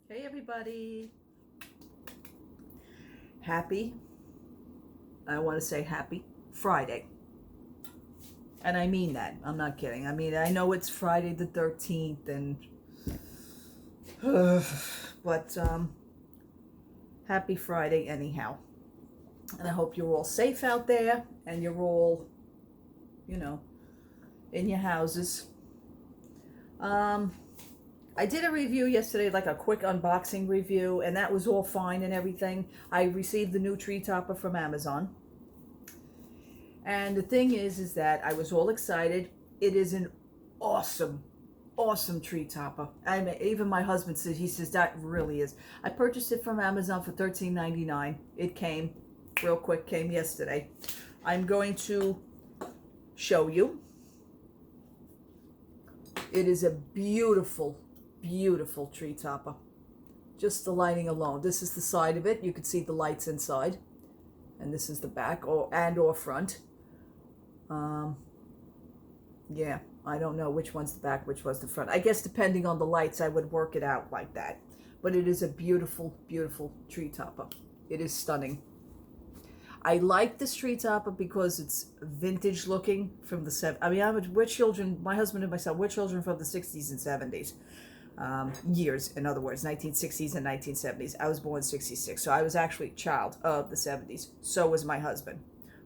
Hey everybody. Happy, I want to say happy Friday. And I mean that. I'm not kidding. I mean, I know it's Friday the 13th and but happy Friday anyhow. And I hope you're all safe out there and you're all, you know, in your houses. Um I did a review yesterday, like a quick unboxing review, and that was all fine and everything. I received the new tree topper from Amazon. And the thing is that I was all excited. It is an awesome, awesome tree topper. I mean, even my husband said, he says, that really is. I purchased it from Amazon for $13.99. It came real quick, came yesterday. I'm going to show you. It is a beautiful, beautiful tree topper. Just the lighting alone. This is the side of it. You can see the lights inside. And this is the back or front. Yeah, I don't know which one's the back, which was the front. I guess depending on the lights, I would work it out like that. But it is a beautiful, beautiful tree topper. It is stunning. I like this tree topper because it's vintage looking from the 70s. I mean, we're children, my husband and myself, we're children from the 60s and 70s. Years, in other words, 1960s and 1970s. I was born in 66, so I was actually a child of the 70s. So was my husband,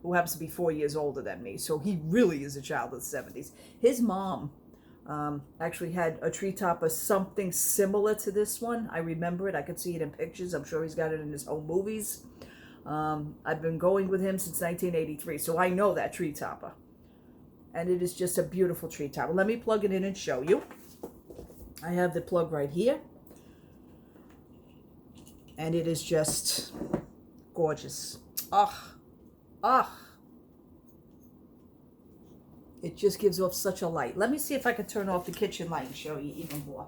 who happens to be 4 years older than me, so he really is a child of the 70s. His mom actually had a tree topper, something similar to this one. I remember it. I could see it in pictures. I'm sure he's got it in his home movies. I've been going with him since 1983, so I know that tree topper. And it is just a beautiful tree topper. Let me plug it in and show you. I have the plug right here. And it is just gorgeous. It just gives off such a light. Let me see if I can turn off the kitchen light and show you even more.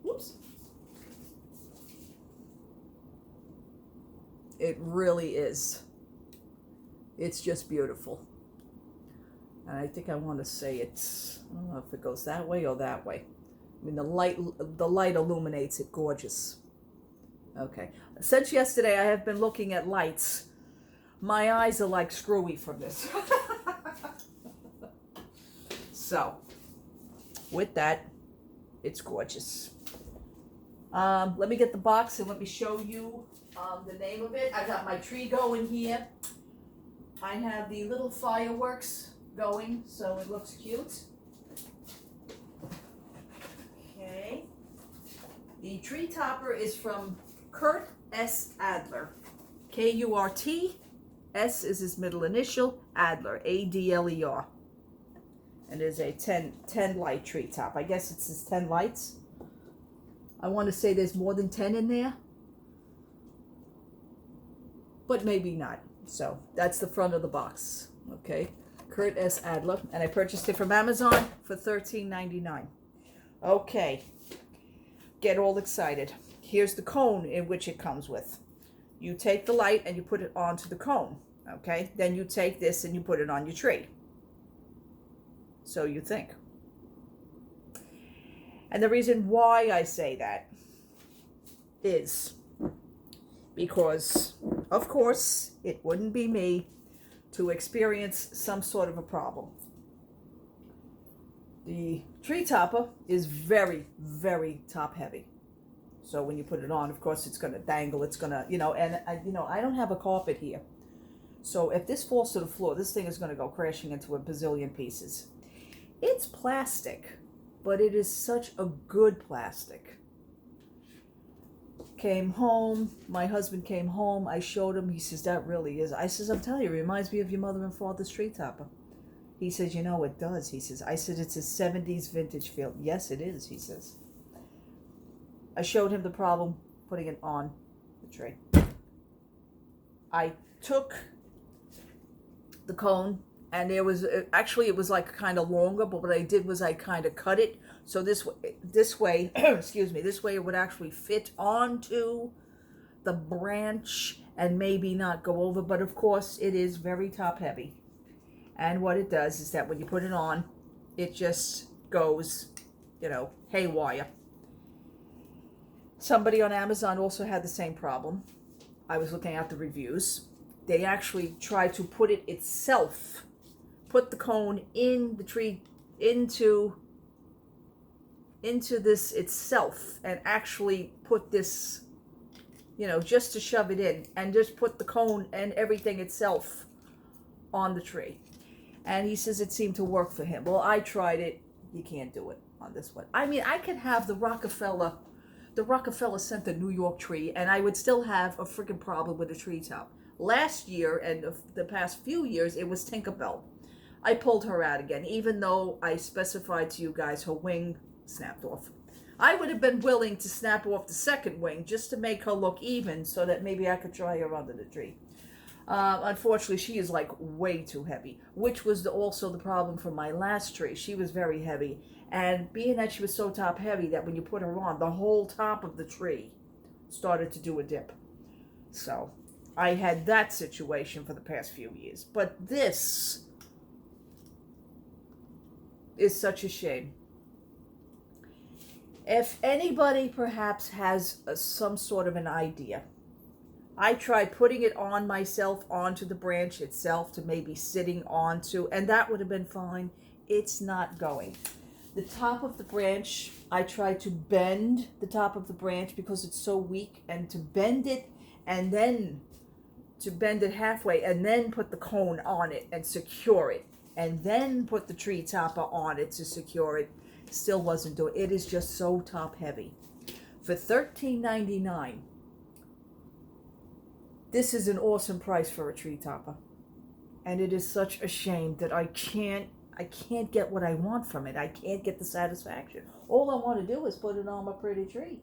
Whoops. It really is. It's just beautiful. And I think I want to say it's, I don't know if it goes that way or that way. I mean, the light illuminates it gorgeous. Okay. Since yesterday, I have been looking at lights. My eyes are like screwy from this. So, with that, it's gorgeous. Let me get the box and let me show you the name of it. I got my tree going here. I have the little fireworks going, so it looks cute. Okay. The tree topper is from Kurt S. Adler. K-U-R-T. S is his middle initial. Adler. A-D-L-E-R. And there's a 10 light tree top. I guess it's his 10 lights. I want to say there's more than 10 in there. But maybe not. So that's the front of the box. Okay. Kurt S. Adler. And I purchased it from Amazon for $13.99. Okay. Get all excited. Here's the cone in which it comes with. You take the light and you put it onto the cone. Okay. Then you take this and you put it on your tree. So you think. And the reason why I say that is because, of course, it wouldn't be me to experience some sort of a problem. The tree topper is very, very top heavy. So when you put it on, of course, it's going to dangle. It's going to, and I don't have a carpet here. So if this falls to the floor, this thing is going to go crashing into a bazillion pieces. It's plastic, but it is such a good plastic. Came home, my husband came home, I showed him, he says, that really is. I says, I'm telling you, it reminds me of your mother and father's tree topper. He says, it does. He says, I said, it's a 70s vintage feel. Yes, it is, he says. I showed him the problem, putting it on the tree. I took the cone, and there was, actually it was like kind of longer, but what I did was I kind of cut it. So this way, excuse me, this way it would actually fit onto the branch and maybe not go over. But of course it is very top heavy. And what it does is that when you put it on, it just goes, haywire. Somebody on Amazon also had the same problem. I was looking at the reviews. They actually tried to put it itself, put the cone in the tree, into this itself, and actually put this, just to shove it in, and just put the cone and everything itself on the tree. And he says it seemed to work for him. Well, I tried it. You can't do it on this one. I mean, I could have the Rockefeller Center New York tree, and I would still have a freaking problem with the tree top. Last year and the past few years, it was Tinkerbell. I pulled her out again, even though I specified to you guys her wing snapped off. I would have been willing to snap off the second wing just to make her look even, so that maybe I could try her under the tree. Unfortunately, she is like way too heavy, which was also the problem for my last tree. She was very heavy, and being that she was so top heavy, that when you put her on, the whole top of the tree started to do a dip. So I had that situation for the past few years. But this is such a shame. If anybody perhaps has some sort of an idea, I tried putting it on myself, onto the branch itself, to maybe sitting onto, and that would have been fine. It's not going. The top of the branch, I tried to bend the top of the branch because it's so weak, and to bend it, and then to bend it halfway, and then put the cone on it and secure it, and then put the tree topper on it to secure it. Still wasn't doing it. It is just so top heavy. For $13.99, this is an awesome price for a tree topper. And it is such a shame that I can't get what I want from it. I can't get the satisfaction. All I want to do is put it on my pretty tree.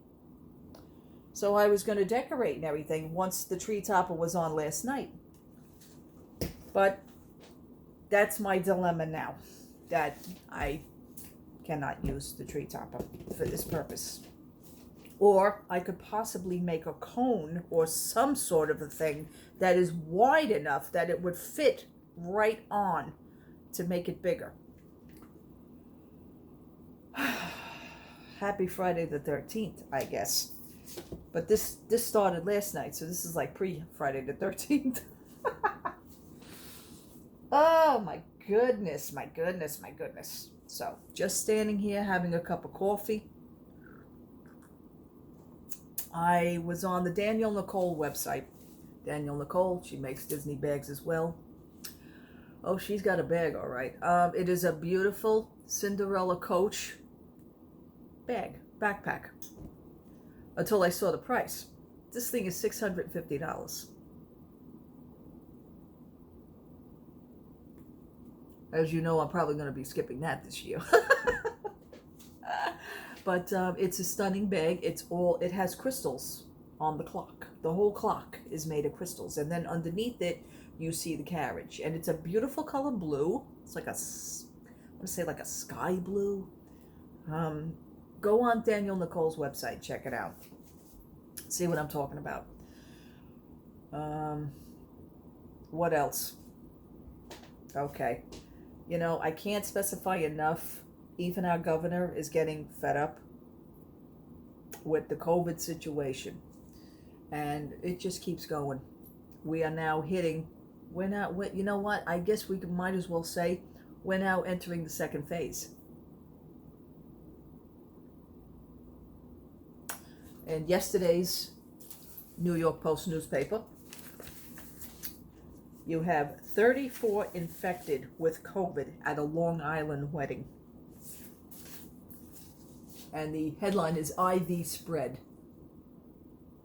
So I was going to decorate and everything once the tree topper was on last night. But that's my dilemma now, that I cannot use the tree topper for this purpose. Or I could possibly make a cone or some sort of a thing that is wide enough that it would fit right on to make it bigger. Happy Friday the 13th, I guess. But this started last night, so this is like pre-Friday the 13th. Oh my goodness, my goodness, my goodness. So just standing here having a cup of coffee. I was on the Danielle Nicole website. Danielle Nicole, she makes Disney bags as well. Oh, she's got a bag, all right. It is a beautiful Cinderella Coach backpack. Until I saw the price. This thing is $650. As you know, I'm probably going to be skipping that this year. But it's a stunning bag. It has crystals on the clock. The whole clock is made of crystals. And then underneath it, you see the carriage. And it's a beautiful color blue. It's like I want to say like a sky blue. Go on Danielle Nicole's website. Check it out. See what I'm talking about. What else? Okay. I can't specify enough. Even our governor is getting fed up with the COVID situation. And it just keeps going. We are now you know what? I guess we might as well say we're now entering the second phase. And yesterday's New York Post newspaper, you have 34 infected with COVID at a Long Island wedding. And the headline is IV spread.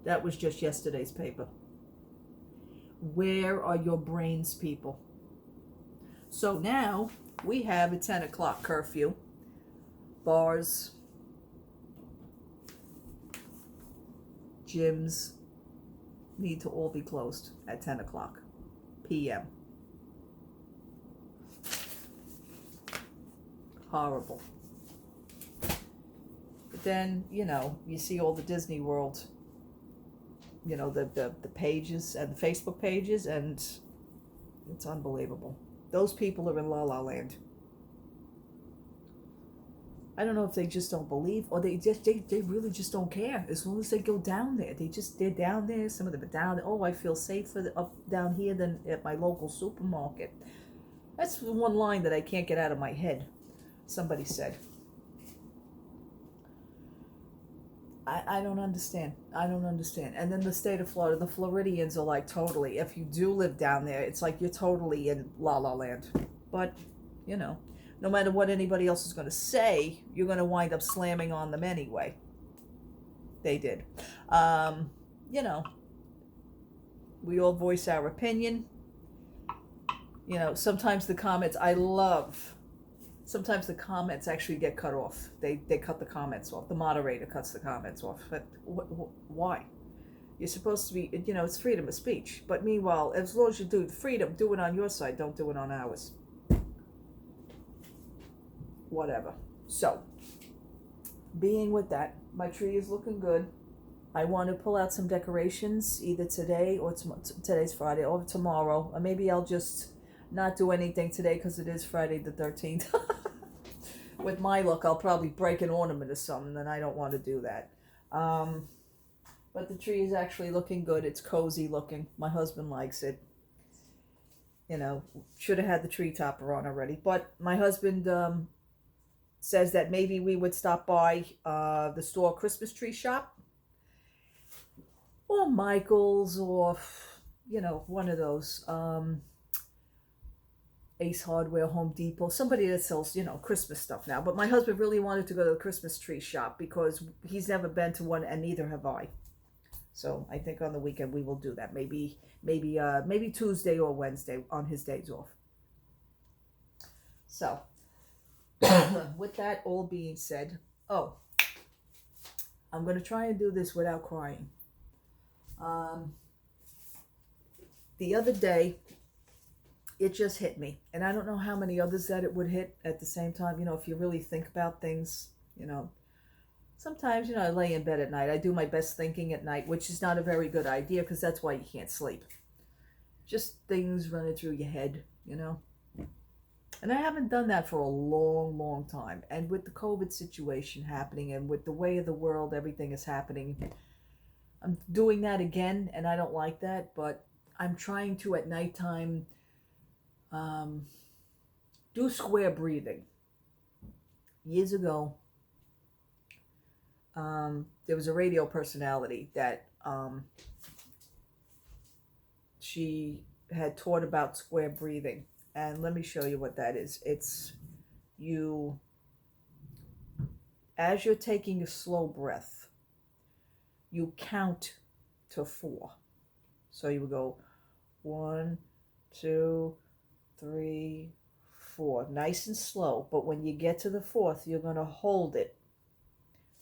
That was just yesterday's paper. Where are your brains, people? So now we have a 10 o'clock curfew. Bars, gyms need to all be closed at 10 o'clock p.m. Horrible. But then, you see all the Disney World, the pages and the Facebook pages, and it's unbelievable. Those people are in La La Land. I don't know if they just don't believe, or they really just don't care. As long as they go down there, they're down there. Some of them are down there. Oh, I feel safer up down here than at my local supermarket. That's one line that I can't get out of my head. Somebody said. I don't understand. I don't understand. And then the state of Florida, the Floridians are like totally, if you do live down there, it's like you're totally in La La Land. But, you know, no matter what anybody else is going to say, you're going to wind up slamming on them anyway. They did. You know, we all voice our opinion. You know, sometimes the comments I love. Sometimes the comments actually get cut off. They cut the comments off. The moderator cuts the comments off. But why? You're supposed to be, you know, it's freedom of speech. But meanwhile, as long as you do freedom, do it on your side. Don't do it on ours. Whatever. So, being with that, my tree is looking good. I want to pull out some decorations either today or today's Friday or tomorrow. Or maybe I'll just not do anything today because it is Friday the 13th. With my luck, I'll probably break an ornament or something, and I don't want to do that. But the tree is actually looking good. It's cozy looking. My husband likes it. You know, should have had the tree topper on already. But my husband says that maybe we would stop by the store Christmas tree shop. Or Michael's, or, you know, one of those. Ace Hardware, Home Depot, somebody that sells, you know, Christmas stuff now. But my husband really wanted to go to the Christmas tree shop because he's never been to one, and neither have I. So I think on the weekend we will do that. Maybe Tuesday or Wednesday on his days off. So with that all being said, I'm going to try and do this without crying. The other day, it just hit me. And I don't know how many others that it would hit at the same time. You know, if you really think about things, you know, sometimes, you know, I lay in bed at night. I do my best thinking at night, which is not a very good idea because that's why you can't sleep. Just things running through your head, you know. And I haven't done that for a long, long time. And with the COVID situation happening and with the way of the world, everything is happening, I'm doing that again, and I don't like that, but I'm trying to, at nighttime, do square breathing. Years ago, there was a radio personality that she had taught about square breathing. And let me show you what that is. It's you, as you're taking a slow breath, you count to 4. So you would go 1, 2, 3, 4. Nice and slow. But when you get to the 4th, you're going to hold it.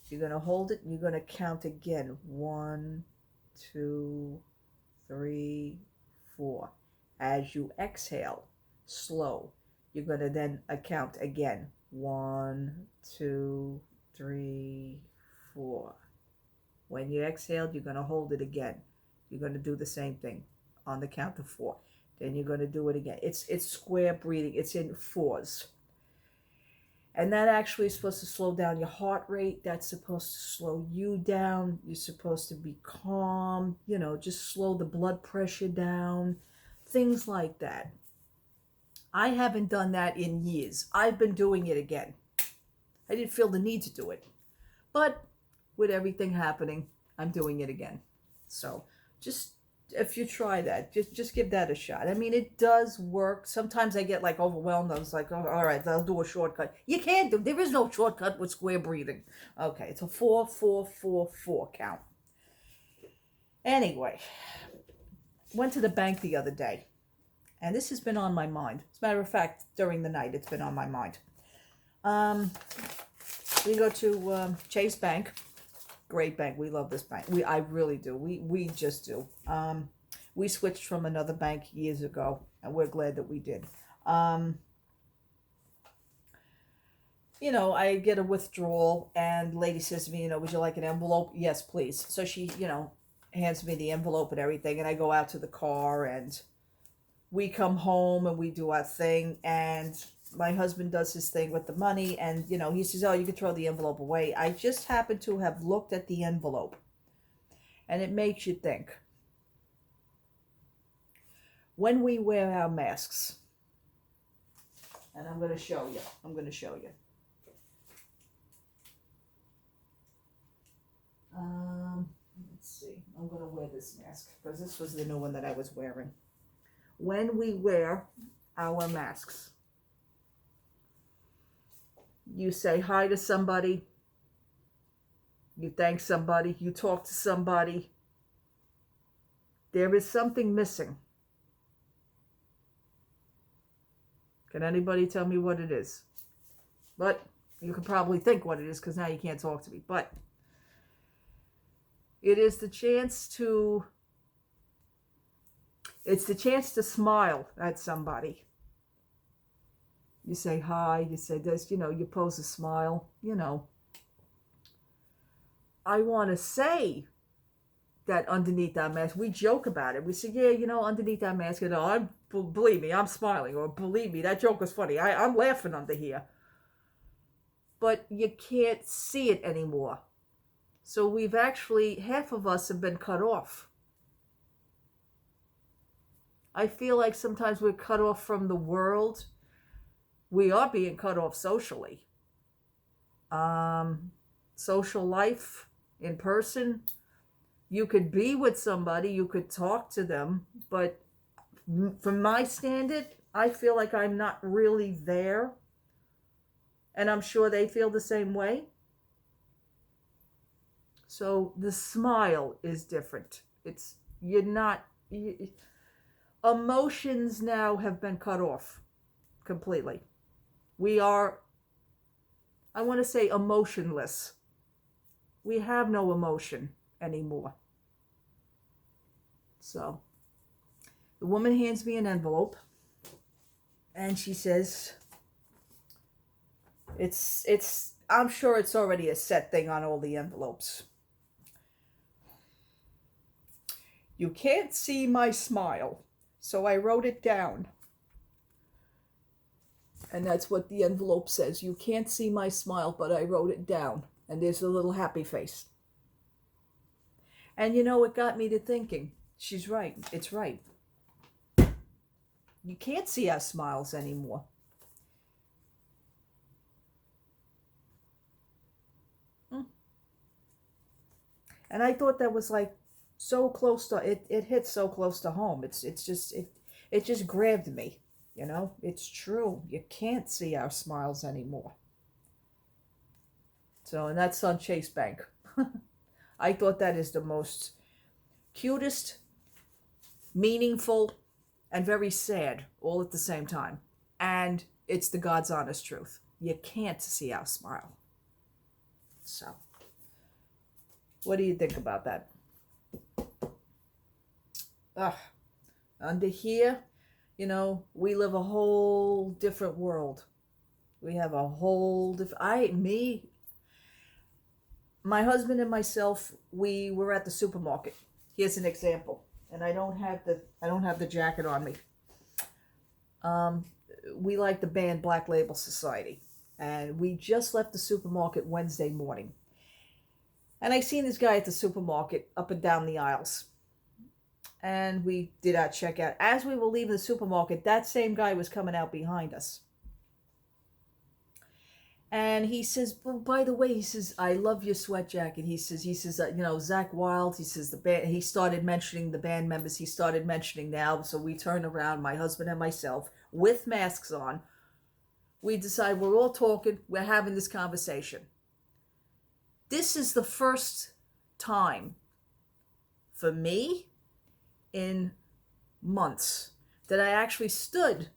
You're going to hold it and you're going to count again. 1, 2, 3, 4. As you exhale, slow, you're going to then count again. 1, 2, 3, 4. When you exhaled, you're going to hold it again. You're going to do the same thing on the count of 4. Then you're going to do it again. It's square breathing. It's in 4s. And that actually is supposed to slow down your heart rate. That's supposed to slow you down. You're supposed to be calm. You know, just slow the blood pressure down. Things like that. I haven't done that in years. I've been doing it again. I didn't feel the need to do it. But with everything happening, I'm doing it again. So just, if you try that, just give that a shot. I mean, it does work. Sometimes I get like overwhelmed. I was like, oh, all right, I'll do a shortcut. You can't do, there is no shortcut with square breathing. Okay, it's a 4, 4, 4, 4 count. Anyway, went to the bank the other day. And this has been on my mind. As a matter of fact, during the night, it's been on my mind. We go to Chase Bank. Great bank. We love this bank. I really do. We just do. We switched from another bank years ago, and we're glad that we did. You know, I get a withdrawal, and the lady says to me, you know, would you like an envelope? Yes, please. So she, you know, hands me the envelope and everything, and I go out to the car, and we come home, and we do our thing, and my husband does his thing with the money, and he says, oh, you can throw the envelope away. I just happen to have looked at the envelope, and it makes you think. When we wear our masks, and I'm going to show you. Let's see. I'm going to wear this mask because this was the new one that I was wearing. When we wear our masks, you say hi to somebody, you thank somebody, you talk to somebody. There is something missing. Can anybody tell me what it is? But you can probably think what it is because now you can't talk to me. But it's the chance to smile at somebody. You say hi, you say this, you pose a smile, I want to say that underneath that mask, we joke about it. We say, yeah, underneath that mask, believe me, I'm smiling, or believe me, that joke was funny. I'm laughing under here. But you can't see it anymore. So we've actually, half of us have been cut off. I feel like sometimes we're cut off from the world. We are being cut off socially. Social life, in person. You could be with somebody, you could talk to them, but from my standard, I feel like I'm not really there. And I'm sure they feel the same way. So the smile is different. Emotions now have been cut off completely. We are, I want to say, emotionless. We have no emotion anymore. So the woman hands me an envelope and she says, I'm sure it's already a set thing on all the envelopes. You can't see my smile, so I wrote it down. And that's what the envelope says. You can't see my smile, but I wrote it down. And there's a little happy face. And it got me to thinking. She's right. It's right. You can't see our smiles anymore. And I thought that was like so close to it. It hit so close to home. It just grabbed me. It's true. You can't see our smiles anymore. So, and that's on Chase Bank. I thought that is the most cutest, meaningful, and very sad all at the same time. And it's the God's honest truth. You can't see our smile. So, what do you think about that? Under here, we live a whole different world. We have a whole different, my husband and myself, we were at the supermarket. Here's an example. And I don't have the jacket on me. We like the band Black Label Society. And we just left the supermarket Wednesday morning. And I seen this guy at the supermarket up and down the aisles. And we did our checkout. As we were leaving the supermarket, that same guy was coming out behind us. And he says, well, by the way, he says, I love your sweat jacket. He says, Zakk Wylde, he says, the band, he started mentioning the band members. He started mentioning the album. So we turn around, my husband and myself, with masks on. We decide we're all talking. We're having this conversation. This is the first time for me in months that I actually stood, and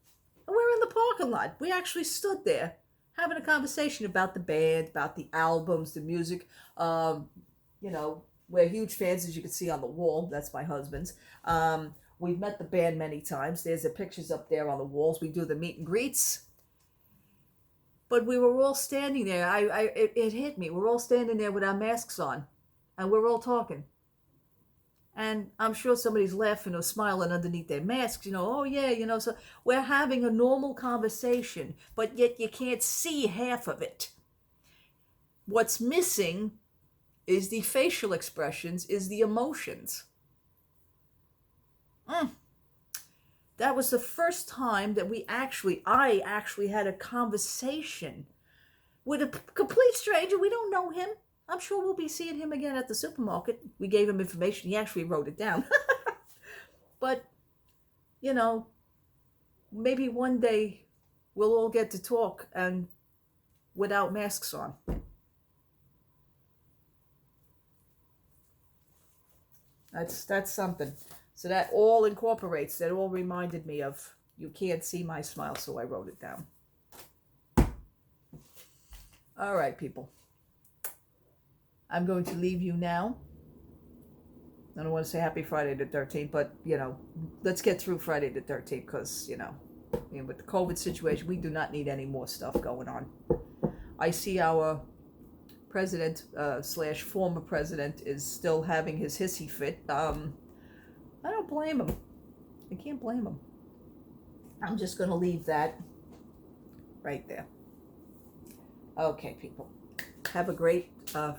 we're in the parking lot. We actually stood there having a conversation about the band, about the albums, the music. We're huge fans, as you can see on the wall. That's my husband's. We've met the band many times. There's the pictures up there on the walls. We do the meet and greets. But we were all standing there. It hit me. We're all standing there with our masks on. And we're all talking. And I'm sure somebody's laughing or smiling underneath their masks, oh yeah, so we're having a normal conversation, but yet you can't see half of it. What's missing is the facial expressions, is the emotions. That was the first time that I actually had a conversation with a complete stranger. We don't know him. I'm sure we'll be seeing him again at the supermarket. We gave him information. He actually wrote it down. But, maybe one day we'll all get to talk and without masks on. That's something. So that all incorporates, that all reminded me of, you can't see my smile, so I wrote it down. All right, people. I'm going to leave you now. I don't want to say happy Friday the 13th, but, let's get through Friday the 13th because, with the COVID situation, we do not need any more stuff going on. I see our president / former president is still having his hissy fit. I don't blame him. I can't blame him. I'm just going to leave that right there. Okay, people. Have a great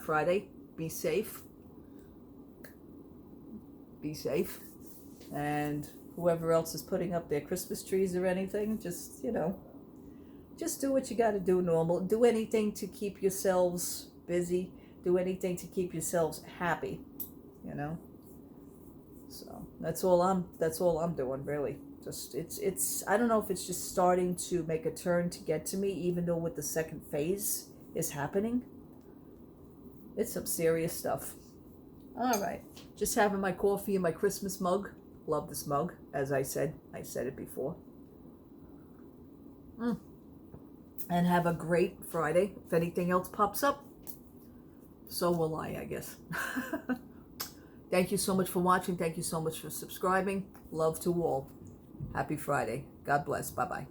Friday. Be safe. Be safe. And whoever else is putting up their Christmas trees or anything, just do what you got to do normal. Do anything to keep yourselves busy. Do anything to keep yourselves happy. So that's all I'm doing, really. Just it's I don't know if it's just starting to make a turn to get to me, even though with the second phase is happening. It's some serious stuff. All right, just having my coffee in my Christmas mug. Love this mug, as I said it before. And have a great Friday. If anything else pops up, so will I guess. Thank you so much for watching. Thank you so much for subscribing. Love to all. Happy Friday. God bless. Bye-bye.